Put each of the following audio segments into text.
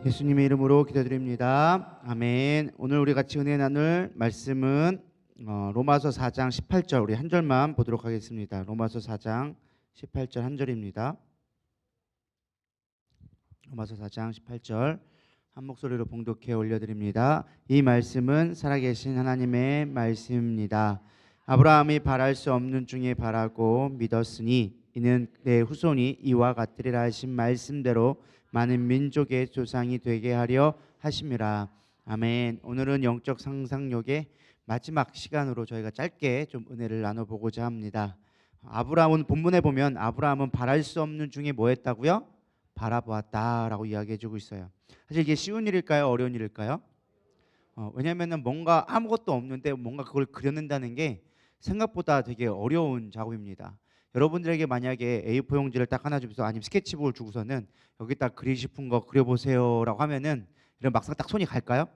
예수님의 이름으로 기도드립니다. 아멘. 오늘 우리 같이 은혜 나눌 말씀은 로마서 4장 18절, 우리 한 절만 보도록 하겠습니다. 로마서 4장 18절 한 절입니다. 로마서 4장 18절 한 목소리로 봉독해 올려드립니다. 이 말씀은 살아계신 하나님의 말씀입니다. 아브라함이 바랄 수 없는 중에 바라고 믿었으니 이는 내 후손이 이와 같으리라 하신 말씀대로 많은 민족의 조상이 되게 하려 하심이라. 아멘. 오늘은 영적 상상력의 마지막 시간으로 저희가 짧게 좀 은혜를 나눠보고자 합니다. 아브라함은 본문에 보면 아브라함은 바랄 수 없는 중에 뭐 했다고요? 바라보았다라고 이야기해주고 있어요. 사실 이게 쉬운 일일까요? 어려운 일일까요? 왜냐하면 뭔가 아무것도 없는데 뭔가 그걸 그려낸다는 게 생각보다 되게 어려운 작업입니다. 여러분들에게 만약에 A4 용지를 딱 하나 주면서 아니면 스케치북을 주고서는 여기다 그리고 싶은 거 그려보세요라고 하면은 이런 막상 딱 손이 갈까요?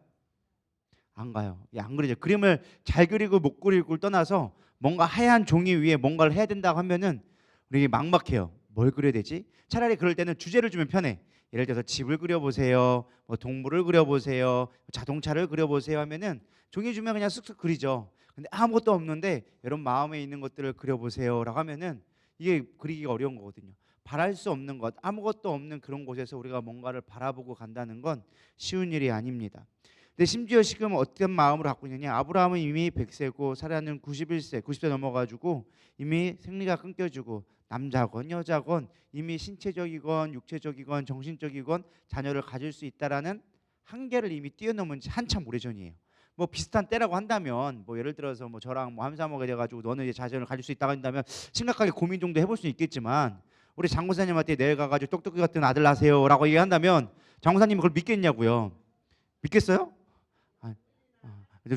안 가요. 안 그리죠. 그림을 잘 그리고 못 그리고를 떠나서 뭔가 하얀 종이 위에 뭔가를 해야 된다고 하면은 우리 막막해요. 뭘 그려야 되지? 차라리 그럴 때는 주제를 주면 편해. 예를 들어서 집을 그려보세요, 뭐 동물을 그려보세요, 자동차를 그려보세요 하면은 종이 주면 그냥 쓱쓱 그리죠. 근데 아무것도 없는데 여러분 마음에 있는 것들을 그려보세요라고 하면은 이게 그리기가 어려운 거거든요. 바랄 수 없는 것, 아무것도 없는 그런 곳에서 우리가 뭔가를 바라보고 간다는 건 쉬운 일이 아닙니다. 근데 심지어 지금 어떤 마음으로 갖고 있느냐? 아브라함은 이미 100세고 사라는 91세, 90세 넘어가지고 이미 생리가 끊겨지고 남자건 여자건 이미 신체적이건 육체적이건 정신적이건 자녀를 가질 수 있다라는 한계를 이미 뛰어넘은 지 한참 오래전이에요. 뭐 비슷한 때라고 한다면 뭐 예를 들어서 뭐 저랑 뭐 함사모가 돼가지고 너는 이제 자녀를 가질 수 있다고 한다면 심각하게 고민 정도 해볼 수 있겠지만 우리 장군사님한테 내일 가가지고 똑똑이 같은 아들 낳으세요라고 얘기한다면 장군사님이 그걸 믿겠냐고요? 믿겠어요?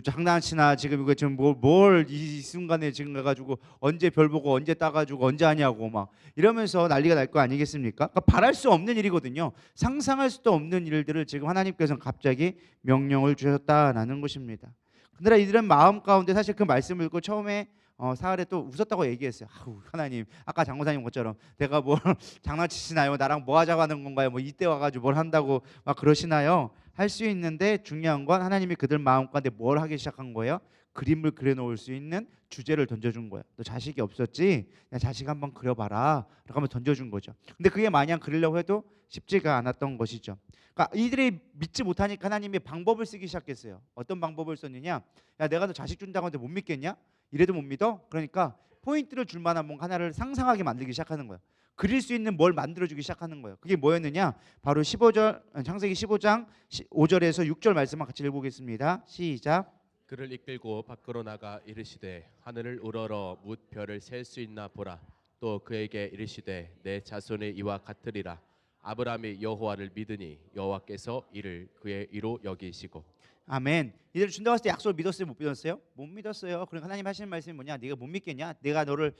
장난치나 지금 이거 지금 뭘 이 순간에 지금 가가지고 언제 별 보고 언제 따가지고 언제 하냐고 막 이러면서 난리가 날 거 아니겠습니까? 그러니까 바랄 수 없는 일이거든요. 상상할 수도 없는 일들을 지금 하나님께서는 갑자기 명령을 주셨다라는 것입니다. 그러나 이들은 마음 가운데 사실 그 말씀을 읽고 처음에 사흘에 또 웃었다고 얘기했어요. 아우 하나님, 아까 장모사님 것처럼 내가 뭘 장난치시나요? 나랑 뭐 하자고 하는 건가요? 뭐 이때 와가지고 뭘 한다고 막 그러시나요? 할 수 있는데 중요한 건 하나님이 그들 마음 가운데 뭘 하기 시작한 거예요? 그림을 그려놓을 수 있는 주제를 던져준 거예요. 너 자식이 없었지? 야, 자식 한번 그려봐라. 라고 하면 던져준 거죠. 근데 그게 마냥 그리려고 해도 쉽지가 않았던 것이죠. 그러니까 이들이 믿지 못하니까 하나님이 방법을 쓰기 시작했어요. 어떤 방법을 썼느냐? 야, 내가 너 자식 준다고 하는데 못 믿겠냐? 이래도 못 믿어? 그러니까 포인트를 줄 만한 뭔가 하나를 상상하게 만들기 시작하는 거예요. 그릴 수 있는 뭘 만들어주기 시작하는 거예요. 그게 뭐였느냐? 바로 15절, 창세기 15장 5절에서 6절 말씀만 같이 읽어보겠습니다. 시작. 그를 이끌고 밖으로 나가 이르시되 하늘을 우러러 뭇 별을 셀 수 있나 보라. 또 그에게 이르시되 내 자손이 이와 같으리라. 아브라함이 여호와를 믿으니 여호와께서 이를 그의 의로 여기시고. 아멘. 이들 준다고 했을 때 약속을 믿었어요? 못 믿었어요? 못 믿었어요. 그러니까 하나님 하시는 말씀이 뭐냐? 네가 못 믿겠냐? 내가 너를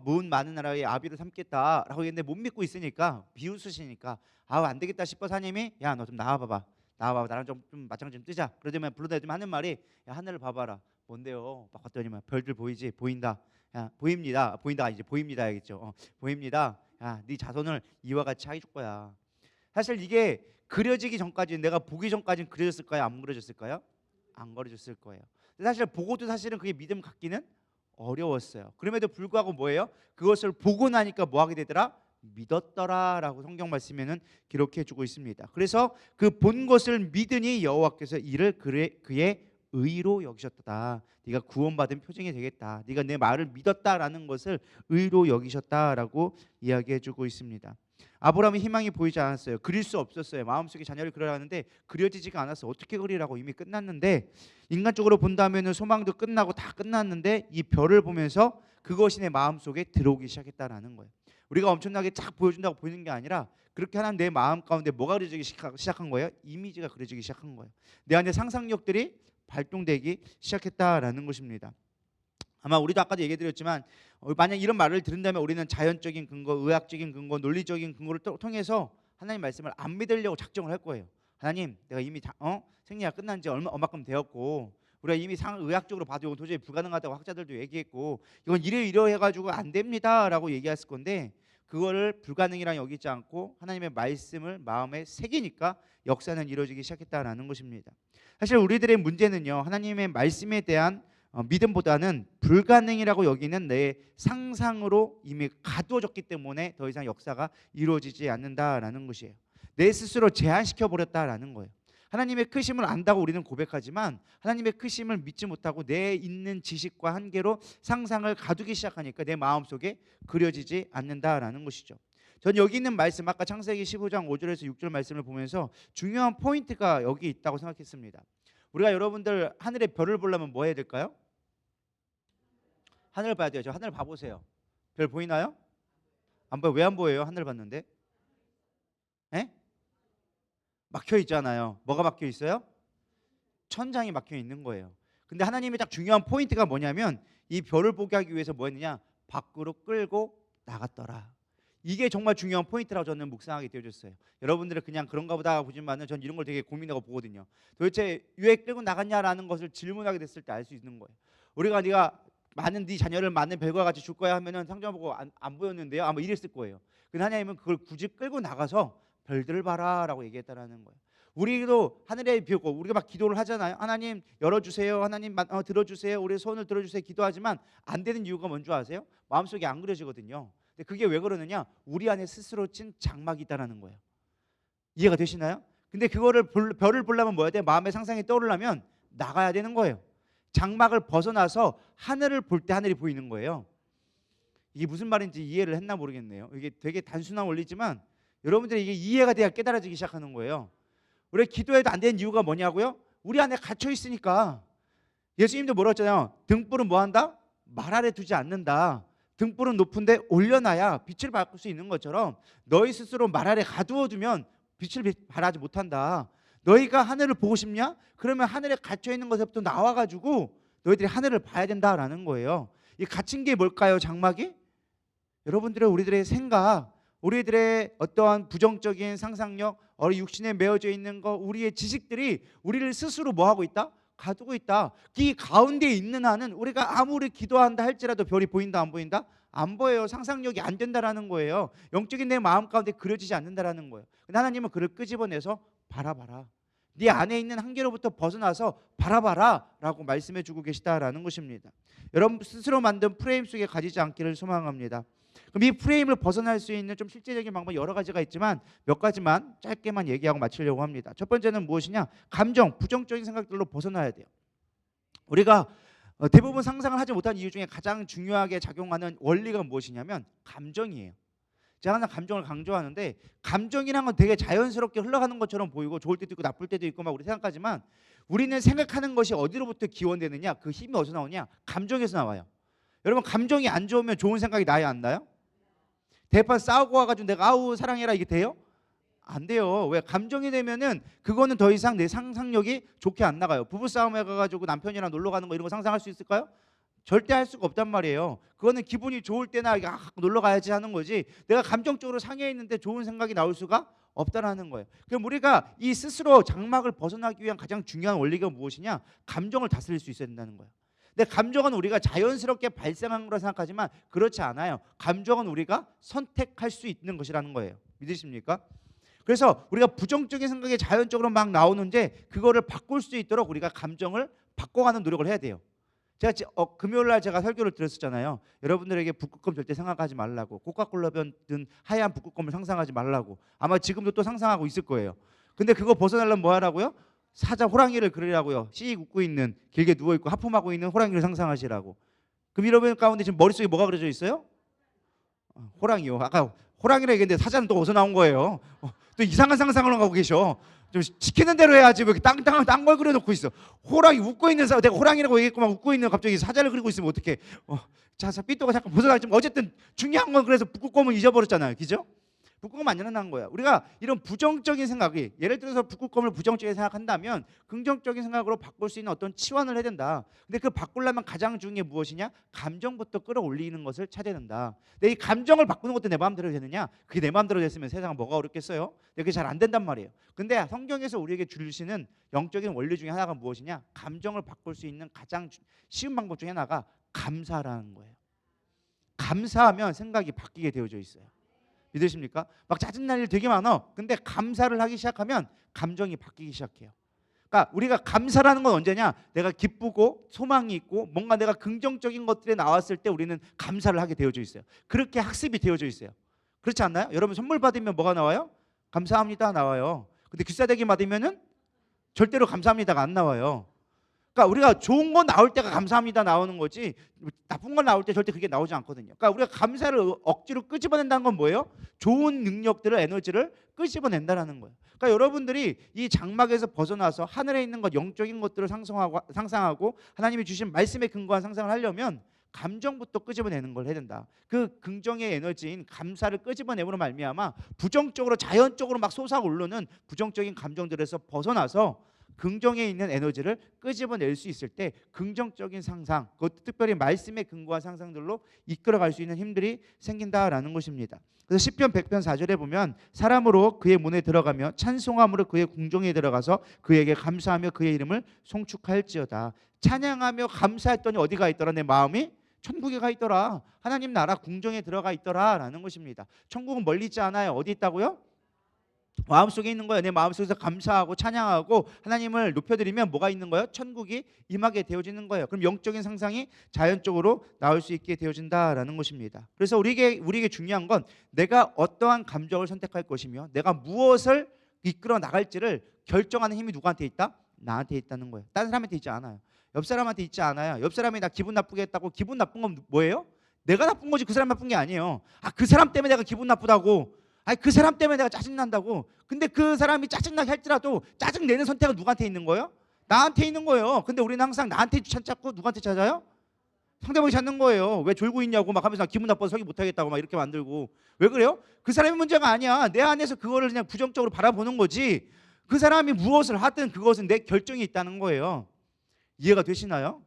문 많은 나라의 아비로 삼겠다라고 했는데 못 믿고 있으니까 비웃으시니까 안 되겠다 싶어서 하나님이 야, 너 좀 나와봐봐. 나와봐. 나랑 좀 맞짱 좀 뜨자. 그러더니 불러대더니 하는 말이 야, 하늘을 봐봐라. 뭔데요? 막 봤더니만 별들 보이지? 보인다. 야, 보입니다. 보인다. 이제 보입니다. 알겠죠? 보입니다. 야, 네 자손을 이와 같이 해줄 거야. 사실 이게 그려지기 전까지 내가 보기 전까지는 그려졌을까요? 안 그려졌을까요? 안 그려졌을 거예요. 근데 사실 보고도 사실은 그게 믿음 갖기는 어려웠어요. 그럼에도 불구하고 뭐예요? 그것을 보고 나니까 뭐 하게 되더라? 믿었더라라고 성경 말씀에는 기록해 주고 있습니다. 그래서 그 본 것을 믿으니 여호와께서 이를 그의 의로 여기셨다. 네가 구원받은 표징이 되겠다. 네가 내 말을 믿었다라는 것을 의로 여기셨다라고 이야기해 주고 있습니다. 아브라함이 희망이 보이지 않았어요. 그릴 수 없었어요. 마음속에 자녀를 그려야 하는데 그려지지가 않았어. 어떻게 그리라고 이미 끝났는데 인간적으로 본다면 소망도 끝나고 다 끝났는데 이 별을 보면서 그것이 내 마음속에 들어오기 시작했다라는 거예요. 우리가 엄청나게 쫙 보여준다고 보이는 게 아니라 그렇게 하는 내 마음 가운데 뭐가 그려지기 시작한 거예요? 이미지가 그려지기 시작한 거예요. 내 안에 상상력들이 발동되기 시작했다라는 것입니다. 아마 우리도 아까도 얘기드렸지만 만약 이런 말을 들은다면 우리는 자연적인 근거, 의학적인 근거, 논리적인 근거를 통해서 하나님 말씀을 안 믿으려고 작정을 할 거예요. 하나님, 내가 이미 생리가 끝난 지 얼마큼 되었고 우리가 이미 의학적으로 봐도 이건 도저히 불가능하다고 학자들도 얘기했고 이건 이래 해가지고 안 됩니다라고 얘기했을 건데 그거를 불가능이랑 여기지 않고 하나님의 말씀을 마음에 새기니까 역사는 이루어지기 시작했다라는 것입니다. 사실 우리들의 문제는요, 하나님의 말씀에 대한 믿음보다는 불가능이라고 여기는 내 상상으로 이미 가두어졌기 때문에 더 이상 역사가 이루어지지 않는다라는 것이에요. 내 스스로 제한시켜 버렸다라는 거예요. 하나님의 크심을 안다고 우리는 고백하지만 하나님의 크심을 믿지 못하고 내 있는 지식과 한계로 상상을 가두기 시작하니까 내 마음속에 그려지지 않는다라는 것이죠. 전 여기 있는 말씀, 아까 창세기 15장 5절에서 6절 말씀을 보면서 중요한 포인트가 여기 있다고 생각했습니다. 우리가 여러분들 하늘의 별을 보려면 뭐 해야 될까요? 하늘을 봐야 돼요. 저 하늘 봐보세요. 별 보이나요? 안 보여. 왜 안 보여요? 하늘 봤는데. 에? 막혀 있잖아요. 뭐가 막혀 있어요? 천장이 막혀 있는 거예요. 근데 하나님의 딱 중요한 포인트가 뭐냐면 이 별을 보게 하기 위해서 뭐 했느냐? 밖으로 끌고 나갔더라. 이게 정말 중요한 포인트라고 저는 묵상하게 되어졌어요. 여러분들은 그냥 그런가 보다 보지만은 전 이런 걸 되게 고민하고 보거든요. 도대체 왜 끌고 나갔냐라는 것을 질문하게 됐을 때 알 수 있는 거예요. 우리가 네가 많은 네 자녀를 많은 별과 같이 줄 거야 하면은 상점 보고 안 보였는데요. 아마 이랬을 거예요. 근데 하나님은 그걸 굳이 끌고 나가서 별들을 봐라라고 얘기했다라는 거예요. 우리도 하늘에 비었고 우리가 막 기도를 하잖아요. 하나님 열어주세요. 하나님 들어주세요. 우리 손을 들어주세요. 기도하지만 안 되는 이유가 뭔지 아세요? 마음속에 안 그려지거든요. 근데 그게 왜 그러느냐? 우리 안에 스스로 찐 장막이 있다라는 거예요. 이해가 되시나요? 근데 그거를 별을 보려면 뭐야 돼? 마음의 상상이 떠오르려면 나가야 되는 거예요. 장막을 벗어나서 하늘을 볼 때 하늘이 보이는 거예요. 이게 무슨 말인지 이해를 했나 모르겠네요. 이게 되게 단순한 원리지만 여러분들이 이게 이해가 돼야 깨달아지기 시작하는 거예요. 우리 기도해도 안 되는 이유가 뭐냐고요? 우리 안에 갇혀 있으니까. 예수님도 뭐라고 했잖아요. 등불은 뭐 한다? 말 아래 두지 않는다. 등불은 높은데 올려놔야 빛을 받을 수 있는 것처럼 너희 스스로 말 아래 가두어두면 빛을 발하지 못한다. 너희가 하늘을 보고 싶냐? 그러면 하늘에 갇혀 있는 것에부터 나와가지고 너희들이 하늘을 봐야 된다라는 거예요. 이 갇힌 게 뭘까요? 장막이? 여러분들의 우리들의 생각, 우리들의 어떠한 부정적인 상상력, 육신에 매어져 있는 거, 우리의 지식들이 우리를 스스로 뭐 하고 있다? 가두고 있다. 이 가운데 있는 한은 우리가 아무리 기도한다 할지라도 별이 보인다 안 보인다? 안 보여요. 상상력이 안 된다라는 거예요. 영적인 내 마음 가운데 그려지지 않는다라는 거예요. 근데 하나님은 그를 끄집어내서 바라봐라. 네 안에 있는 한계로부터 벗어나서 바라봐라 라고 말씀해 주고 계시다라는 것입니다. 여러분 스스로 만든 프레임 속에 가지지 않기를 소망합니다. 그럼 이 프레임을 벗어날 수 있는 좀 실제적인 방법 여러 가지가 있지만 몇 가지만 짧게만 얘기하고 마치려고 합니다. 첫 번째는 무엇이냐? 감정, 부정적인 생각들로 벗어나야 돼요. 우리가 대부분 상상을 하지 못한 이유 중에 가장 중요하게 작용하는 원리가 무엇이냐면 감정이에요. 제가 항상 감정을 강조하는데 감정이란 건 되게 자연스럽게 흘러가는 것처럼 보이고 좋을 때도 있고 나쁠 때도 있고 막 우리 생각하지만 우리는 생각하는 것이 어디로부터 기원되느냐? 그 힘이 어디서 나오냐? 감정에서 나와요. 여러분 감정이 안 좋으면 좋은 생각이 나요 안 나요? 대판 싸우고 와가지고 내가 아우 사랑해라 이게 돼요? 안 돼요. 왜? 감정이 되면은 그거는 더 이상 내 상상력이 좋게 안 나가요. 부부싸움에 가가지고 남편이랑 놀러 가는 거 이런 거 상상할 수 있을까요? 절대 할 수가 없단 말이에요. 그거는 기분이 좋을 때나 놀러 가야지 하는 거지 내가 감정적으로 상해 있는데 좋은 생각이 나올 수가 없다라는 거예요. 그럼 우리가 이 스스로 장막을 벗어나기 위한 가장 중요한 원리가 무엇이냐? 감정을 다스릴 수 있어야 된다는 거예요. 근데 감정은 우리가 자연스럽게 발생한 거라 생각하지만 그렇지 않아요. 감정은 우리가 선택할 수 있는 것이라는 거예요. 믿으십니까? 그래서 우리가 부정적인 생각이 자연적으로 막 나오는데 그거를 바꿀 수 있도록 우리가 감정을 바꿔가는 노력을 해야 돼요. 제가 금요일 날 제가 설교를 들었었잖아요. 여러분들에게 북극곰 절대 생각하지 말라고. 코카콜라변 든 하얀 북극곰을 상상하지 말라고. 아마 지금도 또 상상하고 있을 거예요. 근데 그거 벗어나려면 뭐 하라고요? 사자 호랑이를 그리라고요. 씩 웃고 있는 길게 누워있고 하품하고 있는 호랑이를 상상하시라고. 그럼 여러분 가운데 지금 머릿속에 뭐가 그려져 있어요? 호랑이요. 아까 호랑이라 얘기했는데 사자는 또 어디서 나온 거예요? 또 이상한 상상을 하고 계셔. 좀 시키는 대로 해야지 왜 이렇게 딴 걸 그려놓고 있어. 호랑이 웃고 있는 사자. 내가 호랑이라고 얘기했구만. 웃고 있는 갑자기 사자를 그리고 있으면 어떡해. 자 삐또가 잠깐 벗어나지만 어쨌든 중요한 건 그래서 북극곰을 잊어버렸잖아요. 그죠? 북극곰 안 일어난 거야. 우리가 이런 부정적인 생각이 예를 들어서 북극곰을 부정적인 생각한다면 긍정적인 생각으로 바꿀 수 있는 어떤 치환을 해야 된다. 근데 그 바꾸려면 가장 중요한 게 무엇이냐? 감정부터 끌어올리는 것을 찾아야 된다. 근데 이 감정을 바꾸는 것도 내 마음대로 되느냐? 그게 내 마음대로 됐으면 세상은 뭐가 어렵겠어요? 근데 그게 잘 안 된단 말이에요. 근데 성경에서 우리에게 주시는 영적인 원리 중에 하나가 무엇이냐? 감정을 바꿀 수 있는 가장 쉬운 방법 중에 하나가 감사라는 거예요. 감사하면 생각이 바뀌게 되어져 있어요. 믿으십니까? 막 짜증날 일 되게 많아. 근데 감사를 하기 시작하면 감정이 바뀌기 시작해요. 그러니까 우리가 감사라는 건 언제냐? 내가 기쁘고 소망이 있고 뭔가 내가 긍정적인 것들이 나왔을 때 우리는 감사를 하게 되어져 있어요. 그렇게 학습이 되어져 있어요. 그렇지 않나요? 여러분 선물 받으면 뭐가 나와요? 감사합니다 나와요. 근데 귀싸대기 맞으면은 절대로 감사합니다가 안 나와요. 그러니까 우리가 좋은 거 나올 때가 감사합니다 나오는 거지 나쁜 거 나올 때 절대 그게 나오지 않거든요. 그러니까 우리가 감사를 억지로 끄집어낸다는 건 뭐예요? 좋은 능력들을 에너지를 끄집어낸다는 거예요. 그러니까 여러분들이 이 장막에서 벗어나서 하늘에 있는 것 영적인 것들을 상상하고 하나님이 주신 말씀에 근거한 상상을 하려면 감정부터 끄집어내는 걸 해야 된다. 그 긍정의 에너지인 감사를 끄집어내므로 말미암아 부정적으로 자연적으로 막 솟아오르는 부정적인 감정들에서 벗어나서 긍정에 있는 에너지를 끄집어낼 수 있을 때 긍정적인 상상, 그것도 특별히 말씀에 근거한 상상들로 이끌어갈 수 있는 힘들이 생긴다라는 것입니다. 그래서 시편 100편 4절에 보면 사람으로 그의 문에 들어가며 찬송함으로 그의 궁정에 들어가서 그에게 감사하며 그의 이름을 송축할지어다. 찬양하며 감사했더니 어디가 있더라? 내 마음이 천국에 가 있더라. 하나님 나라 궁정에 들어가 있더라라는 것입니다. 천국은 멀리 있지 않아요. 어디 있다고요? 마음속에 있는 거예요. 내 마음속에서 감사하고 찬양하고 하나님을 높여드리면 뭐가 있는 거예요? 천국이 임하게 되어지는 거예요. 그럼 영적인 상상이 자연적으로 나올 수 있게 되어진다라는 것입니다. 그래서 우리에게 중요한 건 내가 어떠한 감정을 선택할 것이며 내가 무엇을 이끌어 나갈지를 결정하는 힘이 누구한테 있다? 나한테 있다는 거예요. 다른 사람한테 있지 않아요. 옆 사람한테 있지 않아요. 옆 사람이 나 기분 나쁘게 했다고 기분 나쁜 건 뭐예요? 내가 나쁜 거지 그 사람 나쁜 게 아니에요. 그 사람 때문에 내가 기분 나쁘다고. 그 사람 때문에 내가 짜증난다고. 근데 그 사람이 짜증나게 할지라도 짜증내는 선택은 누구한테 있는 거예요? 나한테 있는 거예요. 근데 우리는 항상 나한테 찾고 누구한테 찾아요? 상대방이 찾는 거예요. 왜 졸고 있냐고 막 하면서 기분 나빠서 설교 못하겠다고 막 이렇게 만들고. 왜 그래요? 그 사람의 문제가 아니야. 내 안에서 그거를 그냥 부정적으로 바라보는 거지. 그 사람이 무엇을 하든 그것은 내 결정이 있다는 거예요. 이해가 되시나요?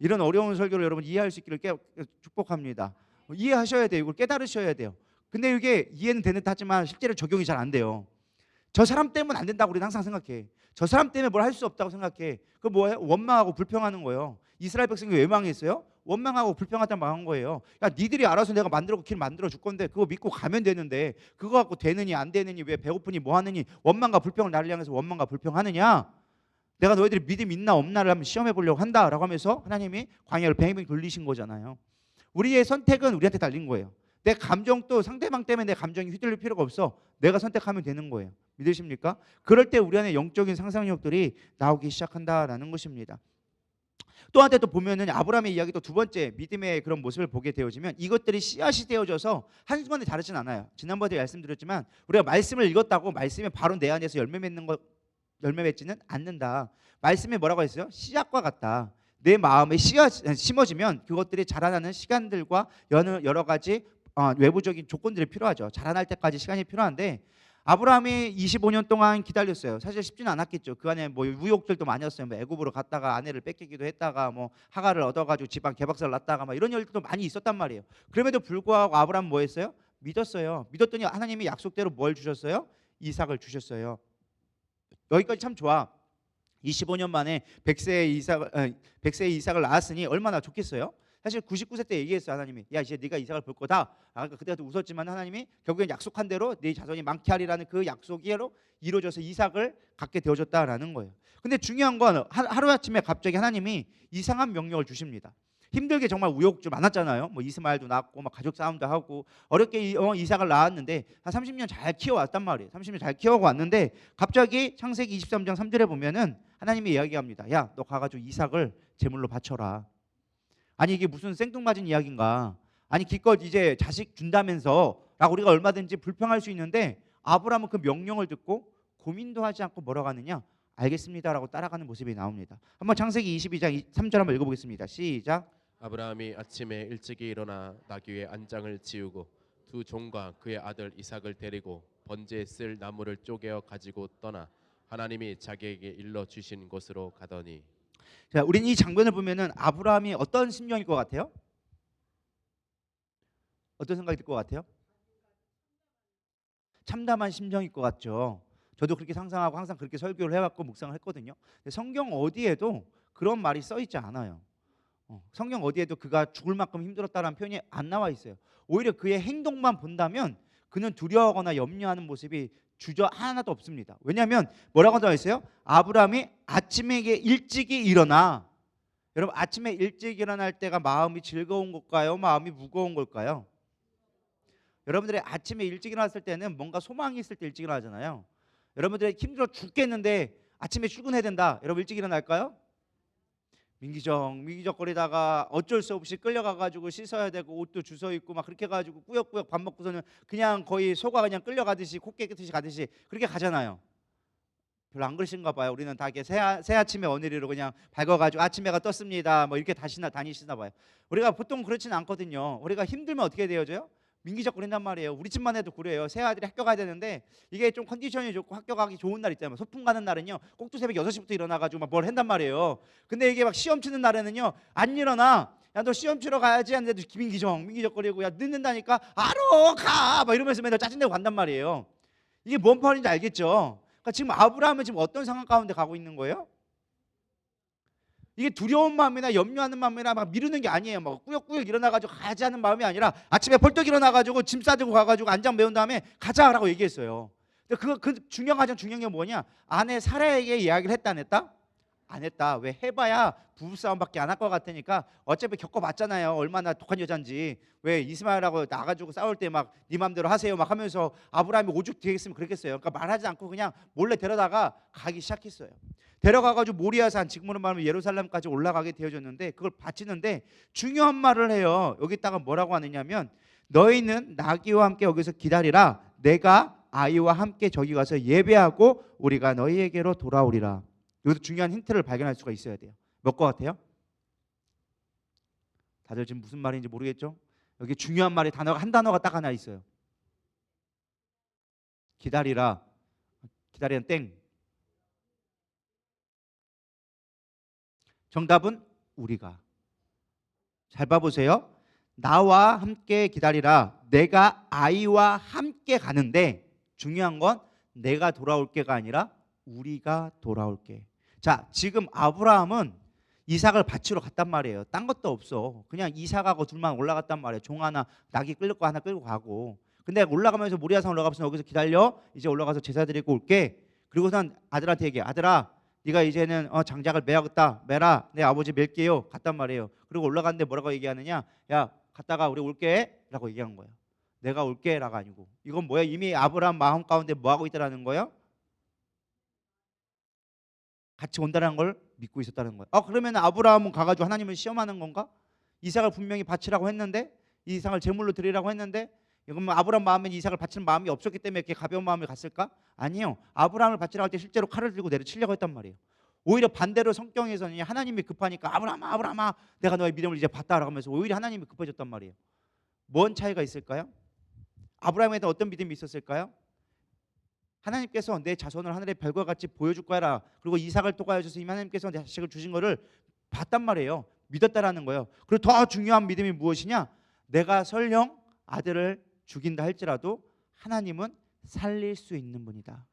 이런 어려운 설교를 여러분 이해할 수 있기를 축복합니다. 이해하셔야 돼요. 이걸 깨달으셔야 돼요. 근데 이게 이해는 되는 듯 하지만 실제로 적용이 잘 안 돼요. 저 사람 때문에 안 된다고 우리는 항상 생각해. 저 사람 때문에 뭘 할 수 없다고 생각해. 그 뭐예요? 원망하고 불평하는 거예요. 이스라엘 백성이 왜 망했어요? 원망하고 불평하다 망한 거예요. 야, 니들이 알아서 내가 길 만들어 줄 건데 그거 믿고 가면 되는데 그거 갖고 되느니 안 되느니 왜 배고프니 뭐 하느니 원망과 불평을 나를 향해서 원망과 불평하느냐? 내가 너희들이 믿음 있나 없나를 한번 시험해 보려고 한다라고 하면서 하나님이 광야를 뱅뱅 돌리신 거잖아요. 우리의 선택은 우리한테 달린 거예요. 내 감정도 상대방 때문에 내 감정이 휘둘릴 필요가 없어. 내가 선택하면 되는 거예요. 믿으십니까? 그럴 때 우리 안에 영적인 상상력들이 나오기 시작한다라는 것입니다. 또 한때 또 보면은 아브라함의 이야기 또 두 번째 믿음의 그런 모습을 보게 되어지면 이것들이 씨앗이 되어져서 한순간에 자르진 않아요. 지난번에 말씀드렸지만 우리가 말씀을 읽었다고 말씀이 바로 내 안에서 열매 맺지는 않는다. 말씀에 뭐라고 했어요? 씨앗과 같다. 내 마음에 씨앗 심어지면 그것들이 자라나는 시간들과 여러 가지 외부적인 조건들이 필요하죠. 자라날 때까지 시간이 필요한데 아브라함이 25년 동안 기다렸어요. 사실 쉽지는 않았겠죠. 그 안에 뭐 우욕들도 많이었어요. 뭐 애굽으로 갔다가 아내를 뺏기기도 했다가 뭐 하가를 얻어가지고 집안 개박살 났다가 막 이런 일들도 많이 있었단 말이에요. 그럼에도 불구하고 아브라함 뭐 했어요? 믿었어요. 믿었더니 하나님이 약속대로 뭘 주셨어요? 이삭을 주셨어요. 여기까지 참 좋아. 25년 만에 100세의 이삭을 낳았으니 얼마나 좋겠어요? 사실 99세 때 얘기했어요. 하나님이 야 이제 네가 이삭을 볼 거다. 그러니까 그때도 웃었지만 하나님이 결국엔 약속한 대로 네 자손이 많게 하리라는 그 약속이로 이루어져서 이삭을 갖게 되어졌다라는 거예요. 근데 중요한 건 하루아침에 갑자기 하나님이 이상한 명령을 주십니다. 힘들게 정말 우욕 많았잖아요. 뭐 이스마엘도 낳고 막 가족 싸움도 하고 어렵게 이삭을 낳았는데 한 30년 잘 키워왔단 말이에요. 30년 잘 키워고 왔는데 갑자기 창세기 23장 3절에 보면은 하나님이 이야기합니다. 야, 너 가가지고 이삭을 제물로 바쳐라. 아니 이게 무슨 생뚱맞은 이야기인가? 아니 기껏 이제 자식 준다면서 라고 우리가 얼마든지 불평할 수 있는데 아브라함은 그 명령을 듣고 고민도 하지 않고 뭐라고 하느냐? 알겠습니다라고 따라가는 모습이 나옵니다. 한번 창세기 22장 3절 한번 읽어보겠습니다. 시작. 아브라함이 아침에 일찍이 일어나 나귀의 안장을 지우고 두 종과 그의 아들 이삭을 데리고 번제에 쓸 나무를 쪼개어 가지고 떠나 하나님이 자기에게 일러 주신 곳으로 가더니. 자, 우리는 이 장면을 보면은 아브라함이 어떤 심령일 것 같아요? 어떤 생각이 들 것 같아요? 참담한 심정일 것 같죠. 저도 그렇게 상상하고 항상 그렇게 설교를 해왔고 묵상을 했거든요. 근데 성경 어디에도 그런 말이 써 있지 않아요. 성경 어디에도 그가 죽을 만큼 힘들었다라는 표현이 안 나와 있어요. 오히려 그의 행동만 본다면 그는 두려워하거나 염려하는 모습이 주저 하나도 없습니다. 왜냐하면 뭐라고 되어 있어요? 아브라함이 아침에 일찍이 일어나. 여러분, 아침에 일찍 일어날 때가 마음이 즐거운 걸까요? 마음이 무거운 걸까요? 여러분들이 아침에 일찍 일어났을 때는 뭔가 소망이 있을 때 일찍 일어나잖아요. 여러분들이 힘들어 죽겠는데 아침에 출근해야 된다. 여러분 일찍 일어날까요? 민기적거리다가 어쩔 수 없이 끌려가가지고 씻어야 되고 옷도 주워 입고 막 그렇게 해가지고 꾸역꾸역 밥 먹고서는 그냥 거의 소가 그냥 끌려가듯이 코 깨끗이 가듯이 그렇게 가잖아요. 별로 안 그러신가 봐요. 우리는 다 이렇게 새 아침에 오늘이로 그냥 밝아가지고 아침해가 떴습니다. 뭐 이렇게 다니시나 봐요. 우리가 보통 그렇지는 않거든요. 우리가 힘들면 어떻게 되어져요? 민기적거린단 말이에요. 우리 집만 해도 그래요. 새 아들이 학교 가야 되는데 이게 좀 컨디션이 좋고 학교 가기 좋은 날 있잖아요. 소풍 가는 날은요 꼭두 새벽 6시부터 일어나가지고 막 뭘 한단 말이에요. 근데 이게 막 시험 치는 날에는요 안 일어나. 야 너 시험 치러 가야지 하는데도 민기적거리고 야 늦는다니까 알어 가 막 이러면서 맨날 짜증내고 간단 말이에요. 이게 뭔 말인지 알겠죠? 그러니까 지금 아브라함은 지금 어떤 상황 가운데 가고 있는 거예요? 이게 두려운 마음이나 염려하는 마음이나 막 미루는 게 아니에요. 막 꾸역꾸역 일어나가지고 가지 않는 마음이 아니라 아침에 벌떡 일어나가지고 짐 싸들고 가가지고 안장 메운 다음에 가자라고 얘기했어요. 근데 그 가장 중요한 게 뭐냐? 아내 사라에게 이야기를 했다 안 했다? 안 했다. 왜? 해봐야 부부싸움밖에 안 할 것 같으니까 어차피 겪어봤잖아요. 얼마나 독한 여잔지. 왜 이스마엘하고 나가지고 싸울 때 막 네 맘대로 하세요 막 하면서 아브라함이 오죽 되겠으면 그랬겠어요. 그러니까 말하지 않고 그냥 몰래 데려다가 가기 시작했어요. 데려가가지고 모리아산 지금으로 말하면 예루살렘까지 올라가게 되어졌는데 그걸 바치는데 중요한 말을 해요. 여기다가 뭐라고 하느냐면 너희는 나귀와 함께 여기서 기다리라. 내가 아이와 함께 저기 가서 예배하고 우리가 너희에게로 돌아오리라. 여기서 중요한 힌트를 발견할 수가 있어야 돼요. 몇 것 같아요? 다들 지금 무슨 말인지 모르겠죠? 여기 중요한 말이 한 단어가 딱 하나 있어요. 기다리라. 기다리는 땡. 정답은 우리가. 잘 봐보세요. 나와 함께 기다리라. 내가 아이와 함께 가는데 중요한 건 내가 돌아올게가 아니라 우리가 돌아올게. 자, 지금 아브라함은 이삭을 바치러 갔단 말이에요. 딴 것도 없어. 그냥 이삭하고 둘만 올라갔단 말이에요. 종 하나 낙이 끌고 하나 끌고 가고. 근데 올라가면서 모리아산 올라가면서 여기서 기다려. 이제 올라가서 제사 드리고 올게. 그리고선 아들한테 얘기해. 아들아, 네가 이제는 장작을 매야겠다. 매라. 내 아버지 맬게요. 갔단 말이에요. 그리고 올라갔는데 뭐라고 얘기하느냐? 야, 갔다가 우리 올게. 라고 얘기한 거예요. 내가 올게. 라가 아니고. 이건 뭐야? 이미 아브라함 마음 가운데 뭐 하고 있다라는 거예요? 같이 온다는 걸 믿고 있었다는 거예요. 그러면 아브라함은 가가지고 하나님을 시험하는 건가? 이삭을 분명히 바치라고 했는데 이삭을 제물로 드리라고 했는데 이건 아브라함 마음에 이삭을 바치는 마음이 없었기 때문에 이렇게 가벼운 마음을 갔을까? 아니요. 아브라함을 바치라고 할 때 실제로 칼을 들고 내려치려고 했단 말이에요. 오히려 반대로 성경에서는 하나님이 급하니까 아브라함아 내가 너의 믿음을 이제 봤다라고 하면서 오히려 하나님이 급해졌단 말이에요. 뭔 차이가 있을까요? 아브라함에 대한 어떤 믿음이 있었을까요? 하나님께서 내 자손을 하늘의 별과 같이 보여줄 거라. 그리고 이삭을 통하여 주셔서 하나님께서 내 자식을 주신 거를 봤단 말이에요. 믿었다라는 거예요. 그리고 더 중요한 믿음이 무엇이냐? 내가 설령 아들을 죽인다 할지라도 하나님은 살릴 수 있는 분이다.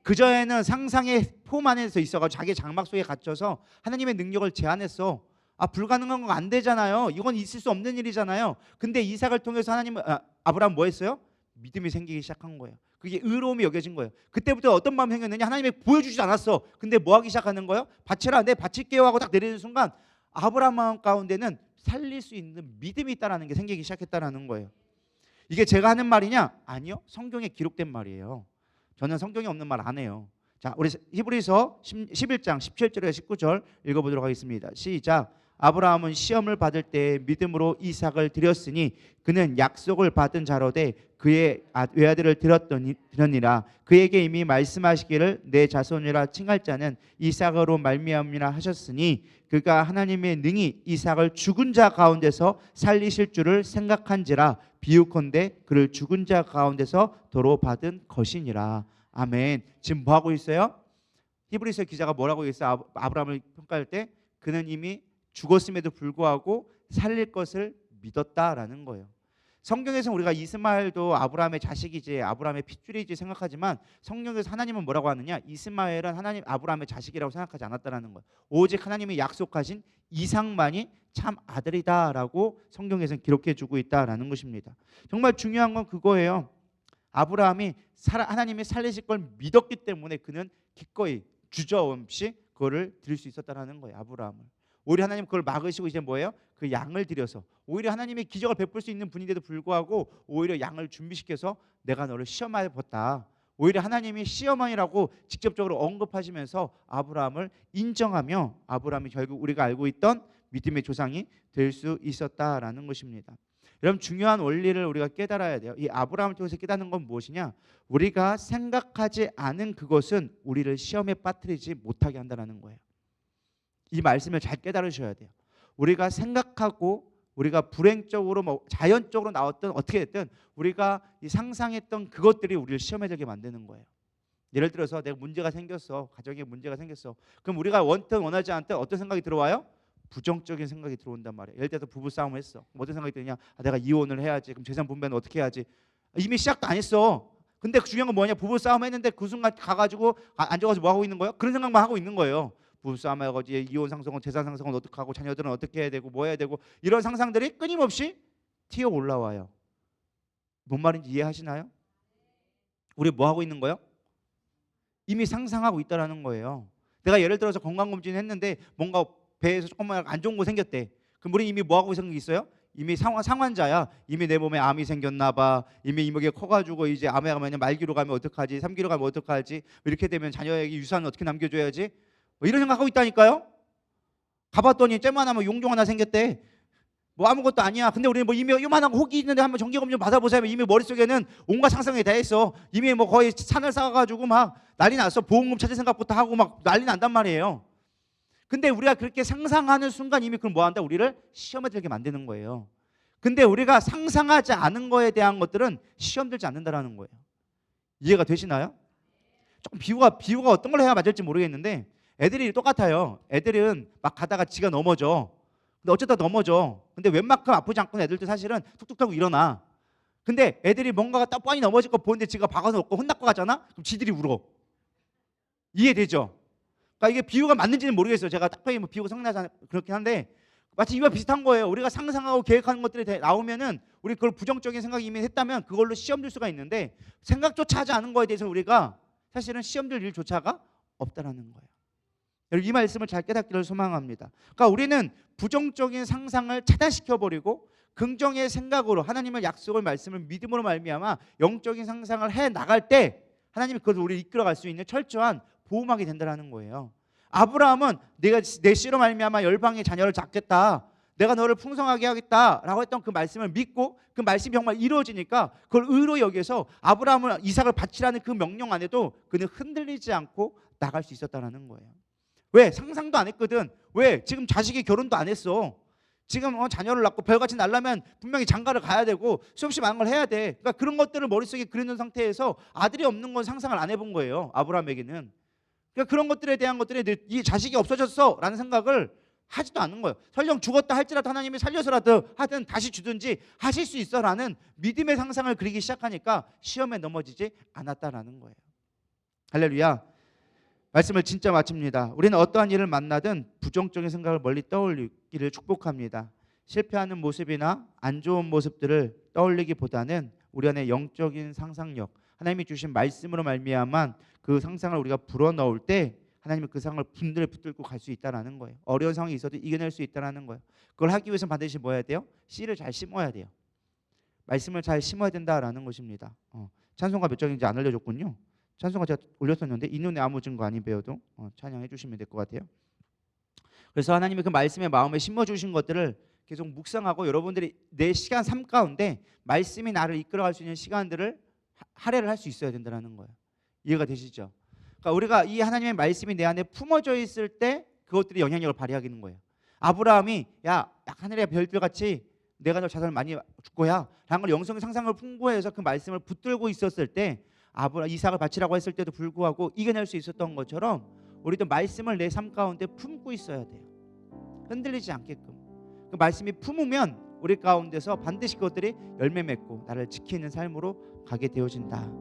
그전에는 상상의 폼 안에서 있어가지고 자기 장막 속에 갇혀서 하나님의 능력을 제한했어. 불가능한 건 안 되잖아요. 이건 있을 수 없는 일이잖아요. 근데 이삭을 통해서 하나님은 아브라함 뭐 했어요? 믿음이 생기기 시작한 거예요. 그게 의로움이 여겨진 거예요. 그때부터 어떤 마음이 생겼느냐? 하나님이 보여주지 않았어. 근데 뭐 하기 시작하는 거예요? 바치라, 내 바칠게요 하고 딱 내리는 순간 아브라함 마음 가운데는 살릴 수 있는 믿음이 있다는 게 생기기 시작했다는 거예요. 이게 제가 하는 말이냐? 아니요. 성경에 기록된 말이에요. 저는 성경에 없는 말 안 해요. 자, 우리 히브리서 11장 17절에 19절 읽어보도록 하겠습니다. 시작. 아브라함은 시험을 받을 때 믿음으로 이삭을 드렸으니 그는 약속을 받은 자로되 그의 외아들을 드렸느니라. 그에게 이미 말씀하시기를 내 자손이라 칭할 자는 이삭으로 말미암이라 하셨으니 그가 하나님의 능히 이삭을 죽은 자 가운데서 살리실 줄을 생각한지라. 비유컨대 그를 죽은 자 가운데서 도로 받은 것이니라. 아멘. 지금 뭐 하고 있어요? 히브리서 기자가 뭐라고 했어요? 아브라함을 평가할 때 그는 이미 죽었음에도 불구하고 살릴 것을 믿었다라는 거예요. 성경에서 우리가 이스마엘도 아브라함의 자식이지 아브라함의 핏줄이지 생각하지만 성경에서 하나님은 뭐라고 하느냐? 이스마엘은 하나님 아브라함의 자식이라고 생각하지 않았다라는 거예요. 오직 하나님이 약속하신 이삭만이 참 아들이다라고 성경에서는 기록해 주고 있다라는 것입니다. 정말 중요한 건 그거예요. 아브라함이 하나님이 살리실 걸 믿었기 때문에 그는 기꺼이 주저없이 그거를 드릴 수 있었다는 거예요. 아브라함을. 오히려 하나님 그걸 막으시고 이제 뭐예요? 그 양을 드려서 오히려 하나님이 기적을 베풀 수 있는 분인데도 불구하고 오히려 양을 준비시켜서 내가 너를 시험해 봤다. 오히려 하나님이 시험원이라고 직접적으로 언급하시면서 아브라함을 인정하며 아브라함이 결국 우리가 알고 있던 믿음의 조상이 될 수 있었다라는 것입니다. 여러분 중요한 원리를 우리가 깨달아야 돼요. 이 아브라함을 통해서 깨닫는 건 무엇이냐? 우리가 생각하지 않은 그것은 우리를 시험에 빠뜨리지 못하게 한다는 거예요. 이 말씀을 잘 깨달으셔야 돼요. 우리가 생각하고 우리가 불행적으로 뭐 자연적으로 나왔든 어떻게 됐든 우리가 이 상상했던 그것들이 우리를 시험에 들게 만드는 거예요. 예를 들어서 내가 문제가 생겼어. 가정에 문제가 생겼어. 그럼 우리가 원든 원하지 않든 어떤 생각이 들어와요? 부정적인 생각이 들어온단 말이에요. 예를 들어서 부부싸움을 했어. 어떤 생각이 드냐? 내가 이혼을 해야지. 그럼 재산 분배는 어떻게 해야지? 이미 시작도 안 했어. 근데 중요한 건 뭐냐? 부부싸움 했는데 그 순간 가가지고 앉아가지고 뭐 하고 있는 거예요? 그런 생각만 하고 있는 거예요. 부부싸움 해가지고 이혼 상속은 재산 상속은 어떻게 하고 자녀들은 어떻게 해야 되고 뭐 해야 되고 이런 상상들이 끊임없이 튀어 올라와요. 뭔 말인지 이해하시나요? 우리 뭐 하고 있는 거예요? 이미 상상하고 있다라는 거예요. 내가 예를 들어서 건강검진 했는데 뭔가 배에서 조금만 안 좋은 거 생겼대. 그럼 우리 이미 뭐 하고 있어요? 이미 상환자야. 이미 내 몸에 암이 생겼나 봐. 이미 이목이 커가지고 이제 암에 가면 말기로 가면 어떡하지? 3기로 가면 어떡하지? 이렇게 되면 자녀에게 유산을 어떻게 남겨줘야지? 뭐 이런 생각하고 있다니까요. 가봤더니 쬐만하면 용종 하나 생겼대. 뭐 아무것도 아니야. 근데 우리는 뭐 이미 요만한 혹이 있는데 한번 정기검진 받아보자 하면 이미 머릿속에는 온갖 상상이 다 있어. 이미 뭐 거의 산을 쌓아가지고 막 난리 났어. 보험금 찾을 생각부터 하고 막 난리 난단 말이에요. 근데 우리가 그렇게 상상하는 순간 이미 그걸 뭐 한다? 우리를 시험에 들게 만드는 거예요. 근데 우리가 상상하지 않은 거에 대한 것들은 시험 들지 않는다라는 거예요. 이해가 되시나요? 조금 비유가 어떤 걸 해야 맞을지 모르겠는데 애들이 똑같아요. 애들은 막 가다가 지가 넘어져. 근데 어쩌다 넘어져. 근데 웬만큼 아프지 않고는 애들도 사실은 툭툭 타고 일어나. 근데 애들이 뭔가가 딱 뻔히 넘어질 거 보는데 지가 박아서 놓고 혼날 거 같잖아? 그럼 지들이 울어. 이해되죠? 그러니까 이게 비유가 맞는지는 모르겠어요. 제가 딱히 뭐 비유가 성나지 그렇긴 한데 마치 이와 비슷한 거예요. 우리가 상상하고 계획하는 것들이 나오면은 우리 그걸 부정적인 생각이 이미 했다면 그걸로 시험 들 수가 있는데 생각조차 하지 않은 거에 대해서 우리가 사실은 시험 들 일조차가 없다라는 거예요. 여러분 이 말씀을 잘 깨닫기를 소망합니다. 그러니까 우리는 부정적인 상상을 차단시켜버리고 긍정의 생각으로 하나님의 약속을 말씀을 믿음으로 말미암아 영적인 상상을 해 나갈 때 하나님이 그것을 우리를 이끌어갈 수 있는 철저한 보호막이 된다는 거예요. 아브라함은 내가 내 씨로 말미암아 열방의 자녀를 낳겠다. 내가 너를 풍성하게 하겠다라고 했던 그 말씀을 믿고 그 말씀이 정말 이루어지니까 그걸 의로 여겨서 아브라함은 이삭을 바치라는 그 명령 안에도 그는 흔들리지 않고 나갈 수 있었다는 거예요. 왜? 상상도 안 했거든. 왜? 지금 자식이 결혼도 안 했어. 지금 자녀를 낳고 별같이 낳으려면 분명히 장가를 가야 되고 수없이 많은 걸 해야 돼. 그러니까 그런 것들을 머릿속에 그리는 상태에서 아들이 없는 건 상상을 안 해본 거예요. 아브라함에게는. 그러니까 그런 것들에 대한 것들이 이 자식이 없어졌어라는 생각을 하지도 않는 거예요. 설령 죽었다 할지라도 하나님이 살려서라도 하든 다시 주든지 하실 수 있어라는 믿음의 상상을 그리기 시작하니까 시험에 넘어지지 않았다라는 거예요. 할렐루야. 말씀을 진짜 마칩니다. 우리는 어떠한 일을 만나든 부정적인 생각을 멀리 떠올리기를 축복합니다. 실패하는 모습이나 안 좋은 모습들을 떠올리기보다는 우리 안에 영적인 상상력, 하나님이 주신 말씀으로 말미암아 그 상상을 우리가 불어넣을 때 하나님은 그 상을 분들에 붙들고 갈 수 있다는 거예요. 어려운 상황이 있어도 이겨낼 수 있다는 거예요. 그걸 하기 위해서는 반드시 뭐 해야 돼요? 씨를 잘 심어야 돼요. 말씀을 잘 심어야 된다라는 것입니다. 찬송가 몇 장인지 안 알려줬군요. 찬송가 제가 올렸었는데 이 눈에 아무 증거 아닌 배워도 찬양해 주시면 될 것 같아요. 그래서 하나님이 그 말씀의 마음에 심어주신 것들을 계속 묵상하고 여러분들이 내 시간 삶 가운데 말씀이 나를 이끌어갈 수 있는 시간들을 할애를 할 수 있어야 된다는 거예요. 이해가 되시죠? 그러니까 우리가 이 하나님의 말씀이 내 안에 품어져 있을 때 그것들이 영향력을 발휘하는 거예요. 아브라함이 야 하늘의 별들같이 내가 너 자손을 많이 줄 거야 라는 걸 영성의 상상을 풍부해서 그 말씀을 붙들고 있었을 때 이삭을 바치라고 했을 때도 불구하고 이겨낼 수 있었던 것처럼 우리도 말씀을 내 삶 가운데 품고 있어야 돼요. 흔들리지 않게끔. 그 말씀이 품으면 우리 가운데서 반드시 그것들이 열매 맺고 나를 지키는 삶으로 가게 되어진다.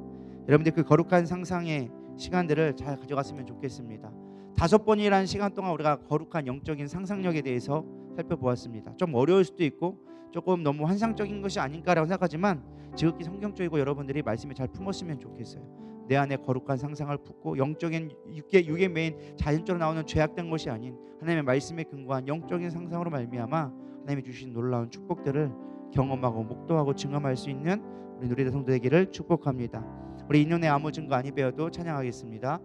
여러분들 그 거룩한 상상의 시간들을 잘 가져갔으면 좋겠습니다. 5번이라는 시간 동안 우리가 거룩한 영적인 상상력에 대해서 살펴보았습니다. 좀 어려울 수도 있고 조금 너무 환상적인 것이 아닌가라고 생각하지만 지극히 성경적이고 여러분들이 말씀을 잘 품었으면 좋겠어요. 내 안에 거룩한 상상을 품고 영적인 육의 메인 자연적으로 나오는 죄악된 것이 아닌 하나님의 말씀에 근거한 영적인 상상으로 말미암아 하나님이 주신 놀라운 축복들을 경험하고 목도하고 증험할 수 있는 우리 누리대 성도 되기를 축복합니다. 우리 인연의 아무 증거 아니 배워도 찬양하겠습니다.